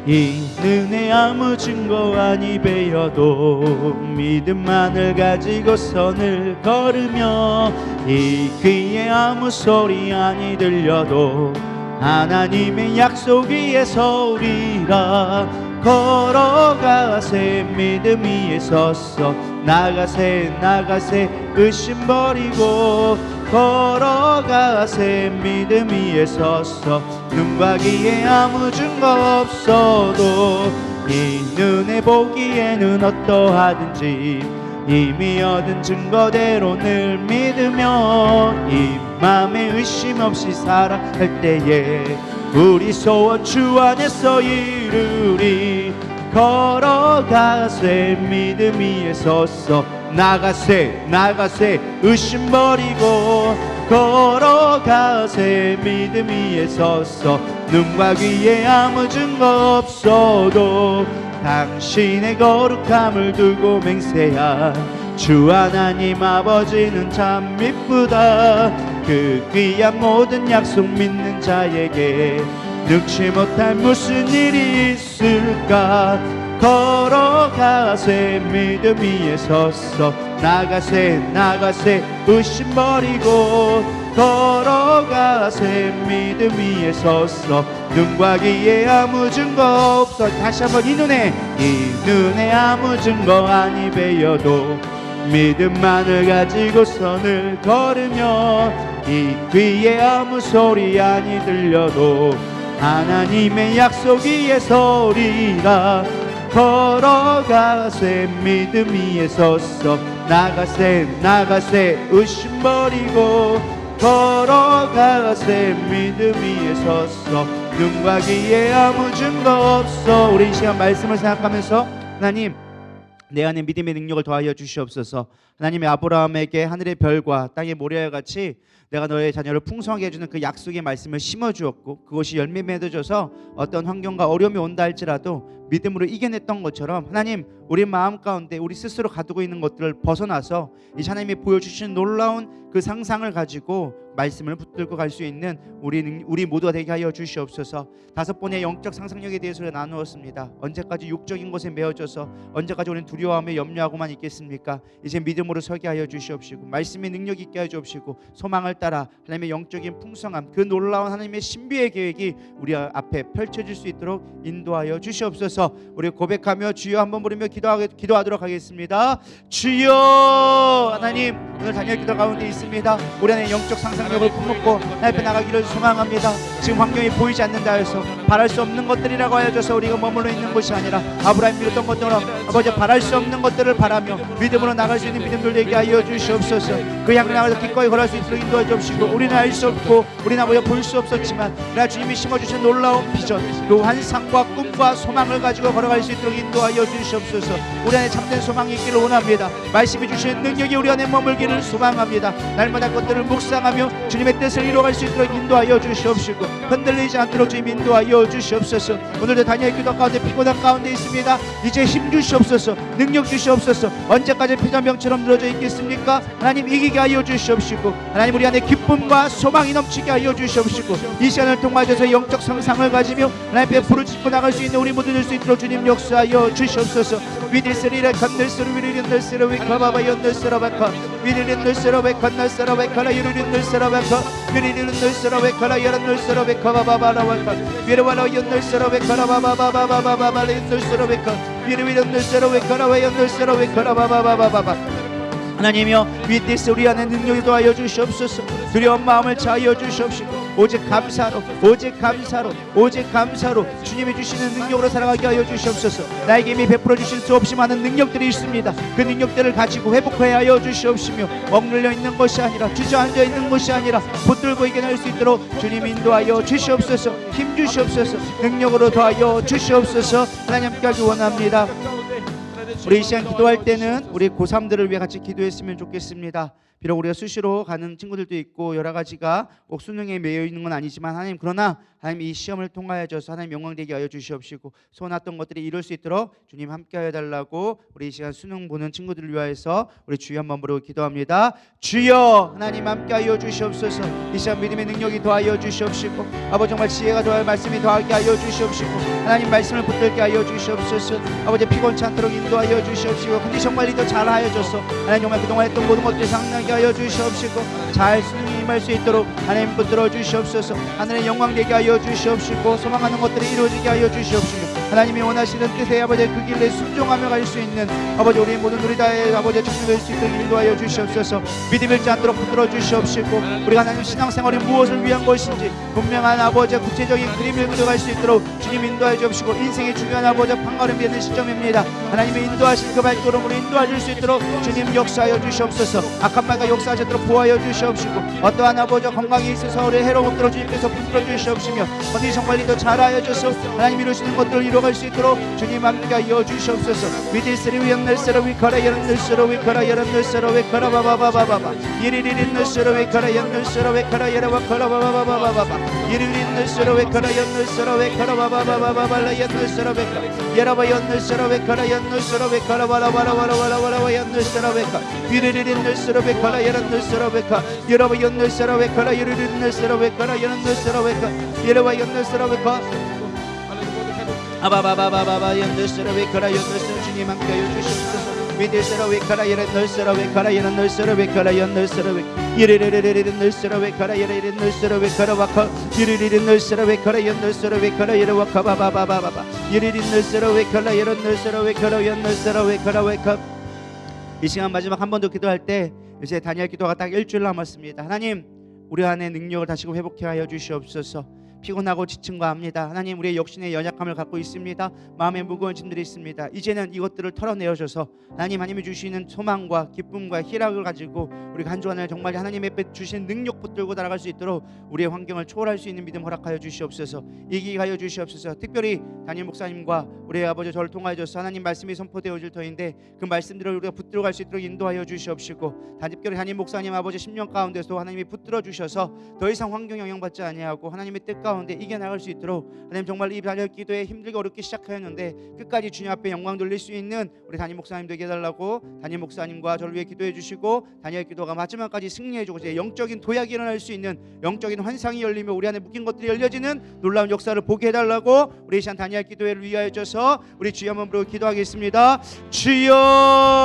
이 은혜 아무 증거 아니 배여도 믿음만을 가지고 선을 걸으며 이 귀에 아무 소리 아니 들려도 하나님의 약속 위에 서리라. 걸어가세 믿음 위에 섰어 나가세 의심 버리고 걸어가세 믿음 위에 섰어 눈과 귀에 아무 증거 없어도 이 눈에 보기에는 어떠하든지 이미 얻은 증거대로 늘 믿으며 이 맘에 의심 없이 살아갈 때에 우리 소원 주 안에서 이루리. 걸어가세 믿음 위에 섰어 나가세 의심 버리고 걸어가세 믿음 위에 섰어 눈과 귀에 아무 증거 없어도 당신의 거룩함을 두고 맹세한 주 하나님 아버지는 참 미쁘다. 그 귀한 모든 약속 믿는 자에게 늙지 못할 무슨 일이 있을까. 걸어가세 믿음 위에 섰어 나가세 의심 버리고 걸어가세 믿음 위에 섰어 눈과 귀에 아무 증거 없어. 다시 한번 이 눈에 아무 증거 아니 배여도 믿음만을 가지고 선을 걸으며 이 귀에 아무 소리 아니 들려도 하나님의 약속 위에 서리라. 걸어가세 믿음 위에 섰어 나가세 의심 버리고 걸어가세 믿음 위에 섰어 눈과 귀에 아무 증거 없어. 우리 이 시간 말씀을 생각하면서 하나님 내 안에 믿음의 능력을 더하여 주시옵소서. 하나님의 아브라함에게 하늘의 별과 땅의 모래와 같이 내가 너의 자녀를 풍성하게 해주는 그 약속의 말씀을 심어주었고 그것이 열매 맺어져서 어떤 환경과 어려움이 온다 할지라도 믿음으로 이겨냈던 것처럼 하나님 우리 마음 가운데 우리 스스로 가두고 있는 것들을 벗어나서 이 하나님이 보여주신 놀라운 그 상상을 가지고 말씀을 붙들고 갈 수 있는 우리 모두가 되게 하여 주시옵소서. 5번의 영적 상상력에 대해서 나누었습니다. 언제까지 육적인 것에 메어져서 언제까지 우리는 두려워하며 염려하고만 있겠습니까? 이제 믿음으로 서게 하여 주시옵시고 말씀의 능력 있게 하여 주옵시고 소망을 따라 하나님의 영적인 풍성함 그 놀라운 하나님의 신비의 계획이 우리 앞에 펼쳐질 수 있도록 인도하여 주시옵소서. 우리 고백하며 주여 한번 부르며 기도하도록 하겠습니다. 주여. 하나님 오늘 단열 기도 가운데 있습니다. 우리 안에 영적 상상력을 품먹고 하나님 앞에 나가기를 소망합니다. 지금 환경이 보이지 않는다 해서 바랄 수 없는 것들이라고 하여져서 우리가 머물러 있는 것이 아니라 아브라함이 믿었던 것처럼 아버지 바랄 수 없는 것들을 바라며 믿음으로 나갈 수 있는 믿음들 되게 하여 주시옵소서. 그 향을 나가서 기꺼이 걸어갈 수 있도록 인도해 주옵시고 우리는 알 수 없고 우리는 아버지 볼 수 없었지만 나 주님이 심어주신 놀라운 비전 그 환상과 꿈과 소망을 가지고 걸어갈 수 있도록 인도하여 주시옵소서. 우리 안에 참된 소망이 있기를 원합니다. 말씀해 주신 능력이 우리 안에 머물기를 소망합니다. 날마다 것들을 묵상하며 주님의 뜻을 이루어갈 수 있도록 인도하여 주시옵시고 흔들리지 않도록 주님 인도하여 주시옵소서. 오늘도 다니엘 기도 가운데 피곤한 가운데 있습니다. 이제 힘 주시옵소서. 능력 주시옵소서. 언제까지 피자병처럼 늘어져 있겠습니까? 하나님 이기게 하여 주시옵시고 하나님 우리 안에 기쁨과 소망이 넘치게 하여 주시옵시고 이 시간을 통하여서 영적 상상을 가지며 하나님 앞에 부르짖고 나갈 수 있는 우리 모두 될 수 있도록 주님 역사하여 주시옵소서. 위들스리라 건들스로 위리린들스로 위카바바 연들스로 바카 위리린들스로 베컨들스로 베카라 유리린들스로 바카 위리린들스로 베카라 열린들스로 베카바바바라 바카 위르와라 연들스로 베카라 바바바바바바바바 연들스로 베카 위리린들스로 베카라 연들스로 베카라 바바바바바바 하나님이여 위대스 우리 안에 능력이 더하여 주시옵소서. 두려운 마음을 자하여 주시옵시고 오직 감사로 오직 감사로 오직 감사로 주님이 주시는 능력으로 살아가게 하여 주시옵소서. 나에게 이미 베풀어 주실 수 없이 많은 능력들이 있습니다. 그 능력들을 가지고 회복하여 하여 주시옵시며 억눌려 있는 것이 아니라 주저앉아 있는 것이 아니라 붙들고 이겨낼 수 있도록 주님 인도하여 주시옵소서. 힘 주시옵소서. 능력으로 더하여 주시옵소서. 하나님 함께하기 원합니다. 우리 이 시간 기도할 때는 우리 고3들을 위해 같이 기도했으면 좋겠습니다. 비록 우리가 수시로 가는 친구들도 있고 여러 가지가 꼭 수능에 매여 있는 건 아니지만 하나님, 그러나 하나님 이 시험을 통하여져서 하나님 영광되게 하여 주시옵시고 소원했던 것들이 이룰 수 있도록 주님 함께하여 달라고 우리 이 시간 수능 보는 친구들을 위하여서 우리 주여 한번 부르고 기도합니다. 주여 하나님 함께하여 주시옵소서. 이 시간 믿음의 능력이 더하여 주시옵시고 아버지 정말 지혜가 더하여 말씀이 더하게 하여 주시옵시고 하나님 말씀을 붙들게 하여 주시옵소서. 아버지 피곤치 않도록 인도하여 주시옵시고 컨디션 관리도 잘 하여줘서 하나님 정말 그동안 했던 모든 것들이 상나게 하여 주시옵시고 잘 수능에 임할 수 있도록 하나님 붙들어 주시옵소서. 하늘의 영광 되게 하여 주시옵시고 소망하는 것들이 이루어지게 하여 주시옵시고 하나님이 원하시는 뜻에 아버지 그 길에 순종하며 갈 수 있는 아버지 우리 모든 우리 다의 아버지 축복될 수 있도록 인도하여 주시옵소서. 믿음 잃지 않도록 붙들어 주시옵시고 우리가 하나님 신앙생활이 무엇을 위한 것인지 분명한 아버지 구체적인 그림을 그려갈 수 있도록 주님 인도하여 주옵시고 인생의 중요한 아버지 판가름 되는 시점입니다. 하나님의 인도하신 그 발걸음으로 인도하실 수 있도록 주님 역사하여 주시옵소서. 악한 말과 역사하시도록 보호하여 주시옵시고 어떠한 아버지 건강에 있어서 우리 해로운 것들을 주님께서 붙들어 주시옵시며 컨디션 관리도 잘하여 주셔서 하나님 이루시는 것들을 이뤄갈 수 있도록 주님 함께하여 주시옵소서. 위디스리 위언날스로 위커라 연날스로 위커라 연날스로 위커라 바바바바바바 이리리린 날스로 위커라 연날스로 위커라 여라와커라 바바바바바바 이리리린 날스로 위커라 연날스로 위커라 바바바바바발라 연날스로 위커 여라바 연날스로 위커라 연날스로 위커라 바라바라바라바라바라 연날스로 위커 이리리린 날스로 위커라 연날스로 위커 여라바 연날스로 위커라 이리리린 날스로 위커라 연날스로 위커 여라바 연날스로 위커 아바바바바바 연들스러 위커라 연들스러 주님 함께하여 주시옵소서. 위들스러 위커라 연들스러 위커라 연들스러 위커라 연들스러 이리리리리리 늘스러 위커라 이리리 늘스러 위커라 와커 이리리리 늘스러 위커라 연들스러 위커라 이리와커 바바바바바바 이리리 늘스러 위커라 이런 늘스러 위커라 연들스러 위커라 위커. 이 시간 마지막 한 번 더 기도할 때 이제 다니엘 기도가 딱 일주일 남았습니다. 하나님 우리 안에 능력을 다시금 회복해 하여 주시옵소서. 피곤하고 지친가 합니다. 하나님 우리의 육신의 연약함을 갖고 있습니다. 마음에 무거운 짐들이 있습니다. 이제는 이것들을 털어내어줘서 하나님이 주시는 소망과 기쁨과 희락을 가지고 우리가 한 주간을 정말 하나님의 주신 능력 붙들고 날아갈 수 있도록 우리의 환경을 초월할 수 있는 믿음 허락하여 주시옵소서. 이기게 하여 주시옵소서. 특별히 다니엘 목사님과 우리 아버지 저를 통하여서 하나님 말씀이 선포되어질 터인데 그 말씀들을 우리가 붙들어 갈 수 있도록 인도하여 주시옵시고 특별히 다니엘 목사님 아버지 10년 가운데서 하나님이 붙들어 주셔서 더 이상 환경 영향받지 아니하고 하나님의 뜻 가운데 이겨나갈 수 있도록 하나님 정말 이 다니엘 기도에 힘들게 어렵게 시작하였는데 끝까지 주님 앞에 영광 돌릴 수 있는 우리 다니엘 목사님 되게 해달라고 다니엘 목사님과 저를 위해 기도해 주시고 다니엘 기도가 마지막까지 승리해 주고 이제 영적인 도약이 일어날 수 있는 영적인 환상이 열리며 우리 안에 묶인 것들이 열려지는 놀라운 역사를 보게 해달라고 우리 시간 다니엘 기도회를 위하여 줘서 우리 주여 한번 부르고 기도하겠습니다. 주여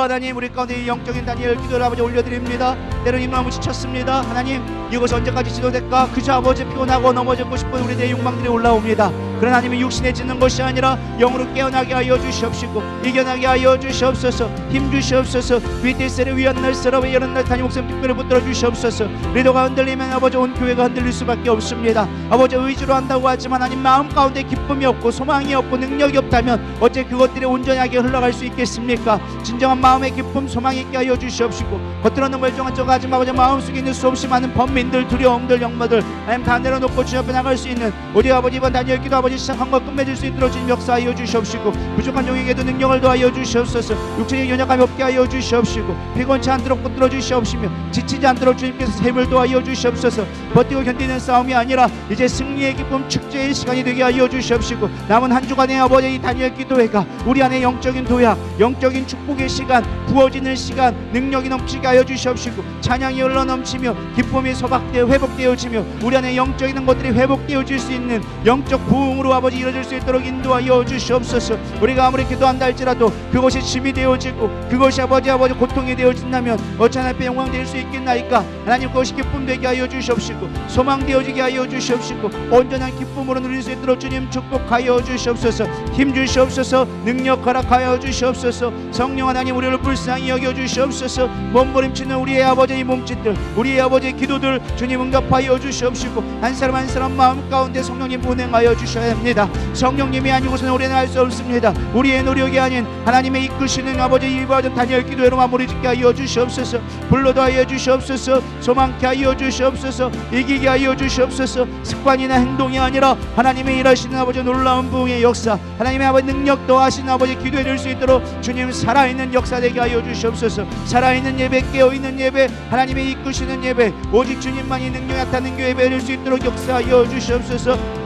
하나님 우리 가운데 영적인 다니엘 기도를 아버지 올려드립니다. 때로는 너무 지쳤습니다. 하나님 이것이 언제까지 지도될까? 그저 아버지 피곤하고 넘어지고 싶은 우리 내 욕망들이 올라옵니다. 그러나 하나님이 육신에 짓는 것이 아니라 영으로 깨어나게 하여 주시옵시고 이겨나게 하여 주시옵소서. 힘 주시옵소서. 위태스를 위한 날스러워 이런 날 다니엘 목사님 특별히 붙들어 주시옵소서. 리더가 흔들리면 아버지 온 교회가 흔들릴 수밖에 없습니다. 아버지 의지로 한다고 하지만 하나님 마음 가운데 기쁨이 없고 소망이 없고 능력이 없다면 어째 그것들이 온전하게 흘러갈 수 있겠습니까? 진정한 마음의 기쁨 소망 있게 하여 주시옵시고 겉으로는 멀쩡한 척 하지만 아버지 마음속에 있는 수없이 많은 번민들 두려움들 영마들 하나님 다 내려놓고 주 앞에 나갈 수 있는 우리 아버지 이번 다니엘 기도 아버지 시작한 것 끝맺을 수 있도록 주님 역사하여 주시옵시고 부족한 종에게도 능력을 더하여 주시옵소서. 육체의 연약함이 없게 하여 주시옵시고 피곤치 않도록 붙들어 주시옵시며 지치지 않도록 주님께서 샘을 더하여 주시옵소서. 버티고 견디는 싸움이 아니라 이제 승리의 기쁨 축제의 시간이 되게 하여 주시옵시고 남은 한 주간의 아버지 이 다니엘 기도회가 우리 안에 영적인 도약 영적인 축복의 시간 부어지는 시간 능력이 넘치게 하여 주시옵시고 찬양이 흘러넘치며 기쁨이 소박되어 회복되어지며 우리 안에 영적인 것들이 회복되어질 수 있는 영적 부흥으로 믿음으로 아버지 이루어질 수 있도록 인도하여 주시옵소서. 우리가 아무리 기도한다 할지라도 그것이 짐이 되어지고 그것이 아버지 고통이 되어진다면 어찌 하나님 앞에 영광 될 수 있겠나이까. 하나님 그것이 기쁨 되게 하여 주시옵시고 소망 되어지게 하여 주시옵시고 온전한 기쁨으로 누릴 수 있도록 주님 축복하여 주시옵소서. 힘 주시옵소서. 능력 허락하여 주시옵소서. 성령 하나님 우리를 불쌍히 여겨 주시옵소서. 몸부림치는 우리의 아버지의 몸짓들 우리의 아버지의 기도들 주님 응답하여 주시옵시고 한 사람 한 사람 마음 가운데 성령님 운행하여 주셔야 합니다. 성령님이 아니고서는 우리는 할 수 없습니다. 우리의 노력이 아닌 하나님의 이끄시는 아버지 이바든 다니엘 기도회로 마무리 짓게 하여 주시옵소서. 불러도 하여 주시옵소서. 소망케 하여 주시옵소서. 이기게 하여 주시옵소서. 습관이나 행동이 아니라 하나님의 일하시는 아버지 놀라운 부흥의 역사 하나님의 아버지 능력 더하신 아버지 기도해 줄 수 있도록 주님 살아있는 역사 되게 하여 주시옵소서. 살아있는 예배 깨어있는 예배 하나님의 이끄시는 예배 오직 주님만이 능력 나타나는 교회 예배 될 수 있도록 역사하여 주시옵소서.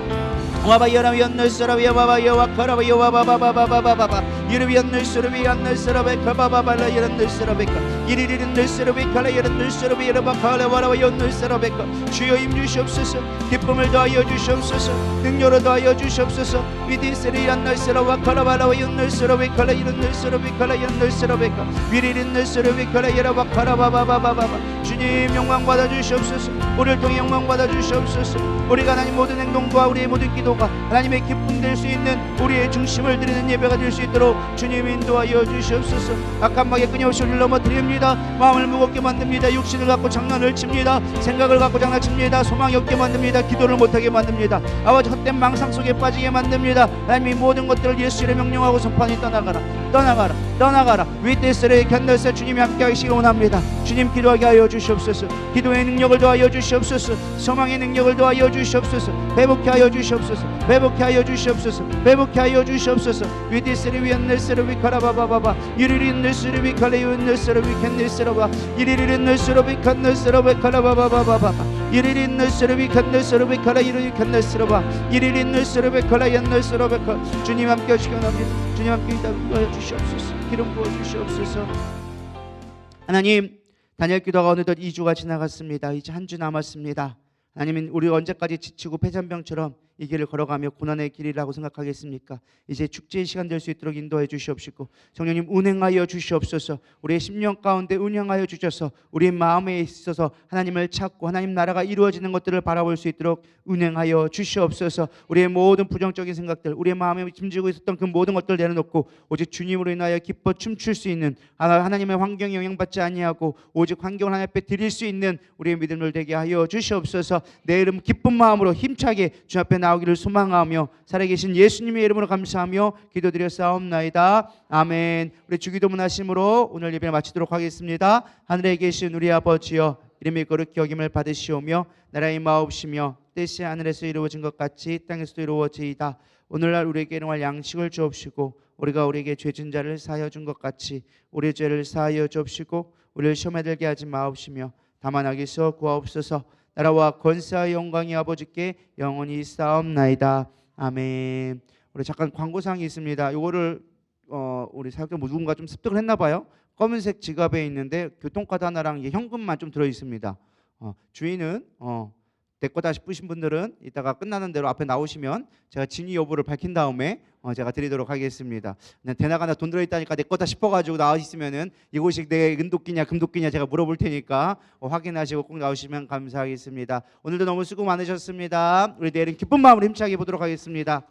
와바야라 연늘스라비야 바바야와 카라바야 와바바바바바바바 이르비 연늘스라비 연늘스라베 카바바발라 연늘스라베카 이리리는 늘스라비 칼라 연늘스라비 여러바 칼라와라와 연늘스라베카 주여 임주시옵소서. 기쁨을 더하여 주시옵소서. 능력을 더하여 주시옵소서. 위디스리 연늘스라와 카라바라와 연늘스라비 칼라 연늘스라비 칼라 연늘스라베카 위리린 늘스라비 칼라 여러바 카라바바바바바 주님 영광 받아 주시옵소서. 우리를 통해 영광 받아 주시옵소서. 우리가 하나님 모든 행동과 우리의 모든 기도가 하나님의 기쁨 될 수 있는 우리의 중심을 드리는 예배가 될 수 있도록 주님 인도하여 주시옵소서. 악한 마귀 끊임없이 우리를 넘어뜨립니다. 마음을 무겁게 만듭니다. 육신을 갖고 장난을 칩니다. 생각을 갖고 장난칩니다. 소망이 없게 만듭니다. 기도를 못하게 만듭니다. 아버지 헛된 망상 속에 빠지게 만듭니다. 하나님이 모든 것들을 예수의 명령하고 선판이 떠나가라 떠나가라 떠나가라. 위대스레 견뎌서 주님이 함께 하시기 원합니다. 주님 기도하게 하여 주시옵소서. 기도의 능력을 더하여 주시옵소서. 소망의 능력을 더하여 주시옵소서. 회복케 하여 주시옵소서. 회복케 하여 주시옵소서. 회복케 하여 주시옵소서. 위디스리 위안늘스르 위카라바바바바 이리린늘스르 위칼레윤늘스르 위캔늘스르바 이리린늘스르 위칸늘스르 위카라바바바바바 이리린늘스르 위칸늘스르 위카라 이리칸늘스르바 이리린늘스르 위칼라 얀늘스르 위카 주님 함께 하시기 원합니다. 주님 함께 인도하여 주시옵소서. 기름 부어 주시옵소서. 하나님 다니엘 기도가 어느덧 2주가 지나갔습니다. 이제 한 주 남았습니다. 하나님은 우리 언제까지 지치고 패잔병처럼 이 길을 걸어가며 고난의 길이라고 생각하겠습니까? 이제 축제의 시간 될 수 있도록 인도해 주시옵시고 성령님 운행하여 주시옵소서. 우리의 심령 가운데 운행하여 주셔서 우리의 마음에 있어서 하나님을 찾고 하나님 나라가 이루어지는 것들을 바라볼 수 있도록 운행하여 주시옵소서. 우리의 모든 부정적인 생각들 우리의 마음에 짐지고 있었던 그 모든 것들을 내려놓고 오직 주님으로 인하여 기뻐 춤출 수 있는 하나님의 환경에 영향받지 아니하고 오직 환경을 하나님 앞에 드릴 수 있는 우리의 믿음을 되게 하여 주시옵소서. 내 이름 기쁜 마음으로 힘차게 주 앞에 나오기를 소망하며 살아계신 예수님의 이름으로 감사하며 기도드려 싸움나이다. 아멘. 우리 주기도문 하심으로 오늘 예배를 마치도록 하겠습니다. 하늘에 계신 우리 아버지여 이름이 거룩히 여김을 받으시오며 나라의 마옵시며 뜻이 하늘에서 이루어진 것 같이 땅에서도 이루어지이다. 오늘날 우리에게 일용할 양식을 주옵시고 우리가 우리에게 죄진 자를 사하여 준 것 같이 우리의 죄를 사하여 주옵시고 우리를 시험에 들게 하지 마옵시며 다만 악에서 구하옵소서. 나라와 권세와 영광이 아버지께 영원히 싸움나이다. 아멘. 우리 잠깐 광고사항이 있습니다. 이거를 우리 사역자 누군가 좀 습득을 했나 봐요. 검은색 지갑에 있는데 교통카드 하나랑 현금만 좀 들어 있습니다. 주인은 내 거다 싶으신 분들은 이따가 끝나는 대로 앞에 나오시면 제가 진위 여부를 밝힌 다음에 제가 드리도록 하겠습니다. 대나가나 돈 들어있다니까 내 거다 싶어가지고 나와 있으면은 이곳이 내 은도끼냐 금도끼냐 제가 물어볼 테니까 확인하시고 꼭 나오시면 감사하겠습니다. 오늘도 너무 수고 많으셨습니다. 우리 내일은 기쁜 마음으로 힘차게 보도록 하겠습니다.